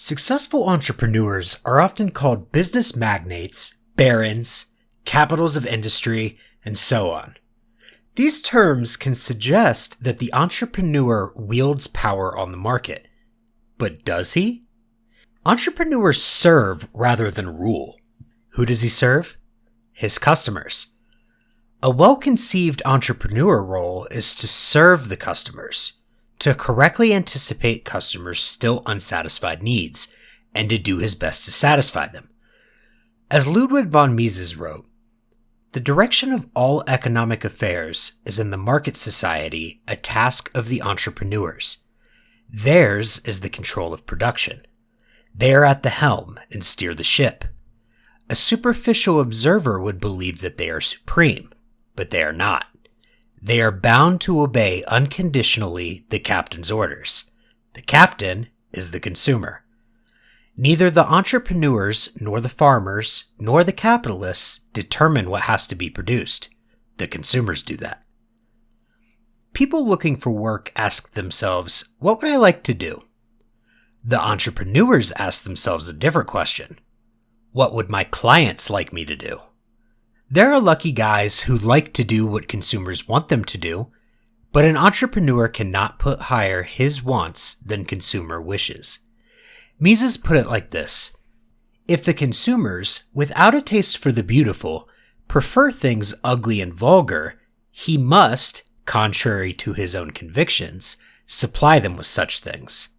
Successful entrepreneurs are often called business magnates, barons, capitals of industry, and so on. These terms can suggest that the entrepreneur wields power on the market. But does he? Entrepreneurs serve rather than rule. Who does he serve? His customers. A well-conceived entrepreneur role is to serve the customers, to correctly anticipate customers' still unsatisfied needs, and to do his best to satisfy them. As Ludwig von Mises wrote, "The direction of all economic affairs is in the market society a task of the entrepreneurs. Theirs is the control of production. They are at the helm and steer the ship. A superficial observer would believe that they are supreme, but they are not. They are bound to obey unconditionally the captain's orders. The captain is the consumer. Neither the entrepreneurs, nor the farmers, nor the capitalists determine what has to be produced. The consumers do that." People looking for work ask themselves, what would I like to do? The entrepreneurs ask themselves a different question. What would my clients like me to do? There are lucky guys who like to do what consumers want them to do, but an entrepreneur cannot put higher his wants than consumer wishes. Mises put it like this: if the consumers, without a taste for the beautiful, prefer things ugly and vulgar, he must, contrary to his own convictions, supply them with such things.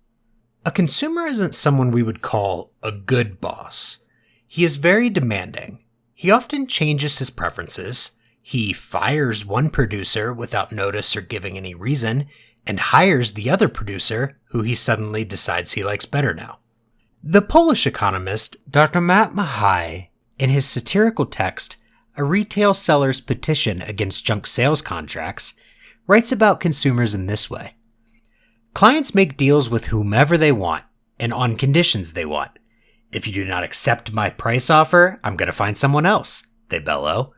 A consumer isn't someone we would call a good boss. He is very demanding. He often changes his preferences. He fires one producer without notice or giving any reason, and hires the other producer who he suddenly decides he likes better now. The Polish economist Dr. Matt Mahai, in his satirical text, A Retail Seller's Petition Against Junk Sales Contracts, writes about consumers in this way. Clients make deals with whomever they want, and on conditions they want. If you do not accept my price offer, I'm going to find someone else, they bellow.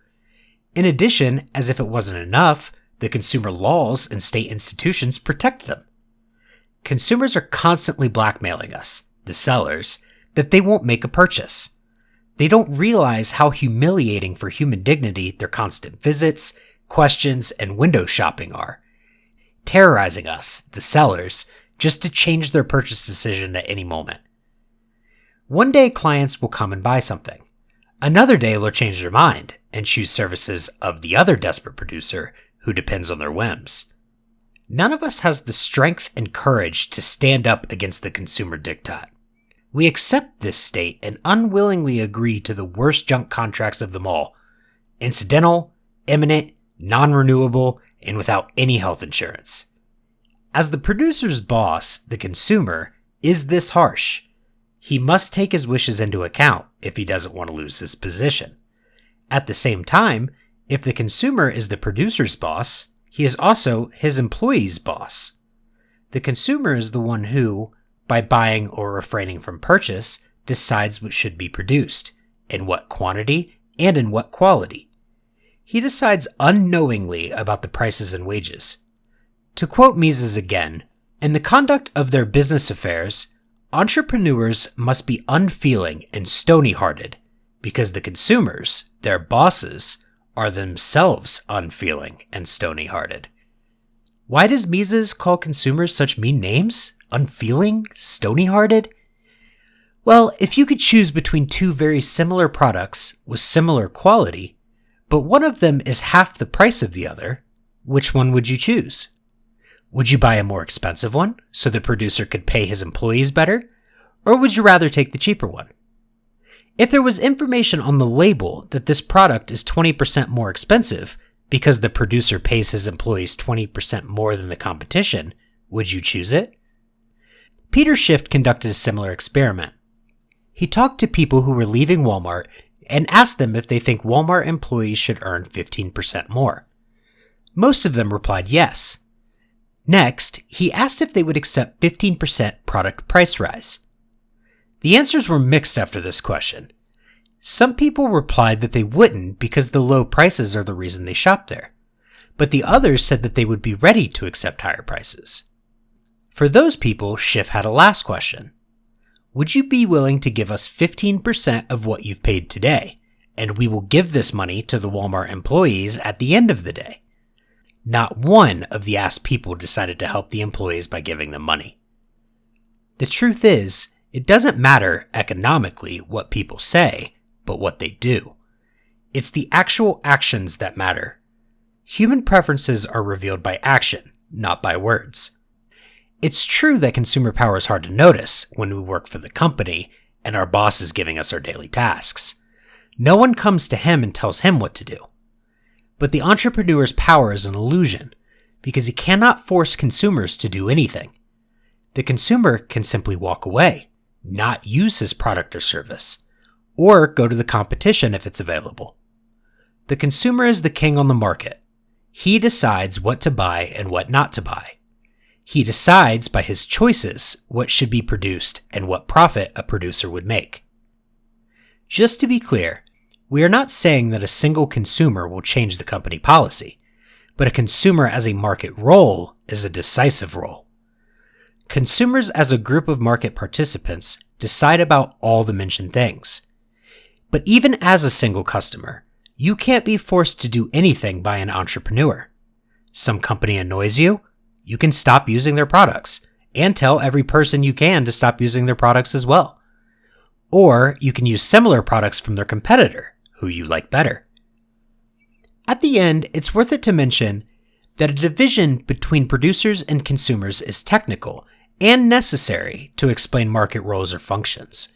In addition, as if it wasn't enough, the consumer laws and state institutions protect them. Consumers are constantly blackmailing us, the sellers, that they won't make a purchase. They don't realize how humiliating for human dignity their constant visits, questions, and window shopping are, terrorizing us, the sellers, just to change their purchase decision at any moment. One day clients will come and buy something. Another day they'll change their mind and choose services of the other desperate producer who depends on their whims. None of us has the strength and courage to stand up against the consumer diktat. We accept this state and unwillingly agree to the worst junk contracts of them all: incidental, imminent, non-renewable, and without any health insurance. As the producer's boss, the consumer, is this harsh? He must take his wishes into account if he doesn't want to lose his position. At the same time, if the consumer is the producer's boss, he is also his employee's boss. The consumer is the one who, by buying or refraining from purchase, decides what should be produced, in what quantity, and in what quality. He decides unknowingly about the prices and wages. To quote Mises again, in the conduct of their business affairs, entrepreneurs must be unfeeling and stony-hearted, because the consumers, their bosses, are themselves unfeeling and stony-hearted. Why does Mises call consumers such mean names? Unfeeling? Stony-hearted? Well, if you could choose between two very similar products with similar quality, but one of them is half the price of the other, which one would you choose? Would you buy a more expensive one so the producer could pay his employees better? Or would you rather take the cheaper one? If there was information on the label that this product is 20% more expensive because the producer pays his employees 20% more than the competition, would you choose it? Peter Schiff conducted a similar experiment. He talked to people who were leaving Walmart and asked them if they think Walmart employees should earn 15% more. Most of them replied yes. Next, he asked if they would accept 15% product price rise. The answers were mixed after this question. Some people replied that they wouldn't because the low prices are the reason they shop there, but the others said that they would be ready to accept higher prices. For those people, Schiff had a last question. would you be willing to give us 15% of what you've paid today? And we will give this money to the Walmart employees at the end of the day. Not one of the asked people decided to help the employees by giving them money. The truth is, it doesn't matter economically what people say, but what they do. It's the actual actions that matter. Human preferences are revealed by action, not by words. It's true that consumer power is hard to notice when we work for the company and our boss is giving us our daily tasks. No one comes to him and tells him what to do. But the entrepreneur's power is an illusion because he cannot force consumers to do anything. The consumer can simply walk away, not use his product or service, or go to the competition if it's available. The consumer is the king on the market. He decides what to buy and what not to buy. He decides by his choices what should be produced and what profit a producer would make. Just to be clear, we are not saying that a single consumer will change the company policy, but a consumer as a market role is a decisive role. Consumers as a group of market participants decide about all the mentioned things. But even as a single customer, you can't be forced to do anything by an entrepreneur. Some company annoys you, you can stop using their products and tell every person you can to stop using their products as well. Or you can use similar products from their competitor, who you like better. At the end, it's worth it to mention that a division between producers and consumers is technical and necessary to explain market roles or functions.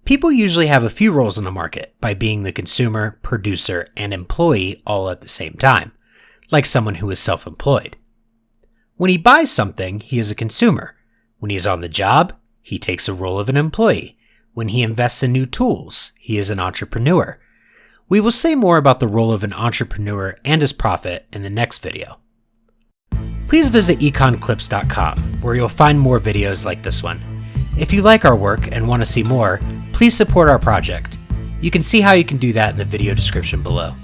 People usually have a few roles in the market by being the consumer, producer, and employee all at the same time, like someone who is self-employed. When he buys something, he is a consumer. When he is on the job, he takes a role of an employee. When he invests in new tools, he is an entrepreneur. We will say more about the role of an entrepreneur and his profit in the next video. Please visit EconClips.com, where you'll find more videos like this one. If you like our work and want to see more, please support our project. You can see how you can do that in the video description below.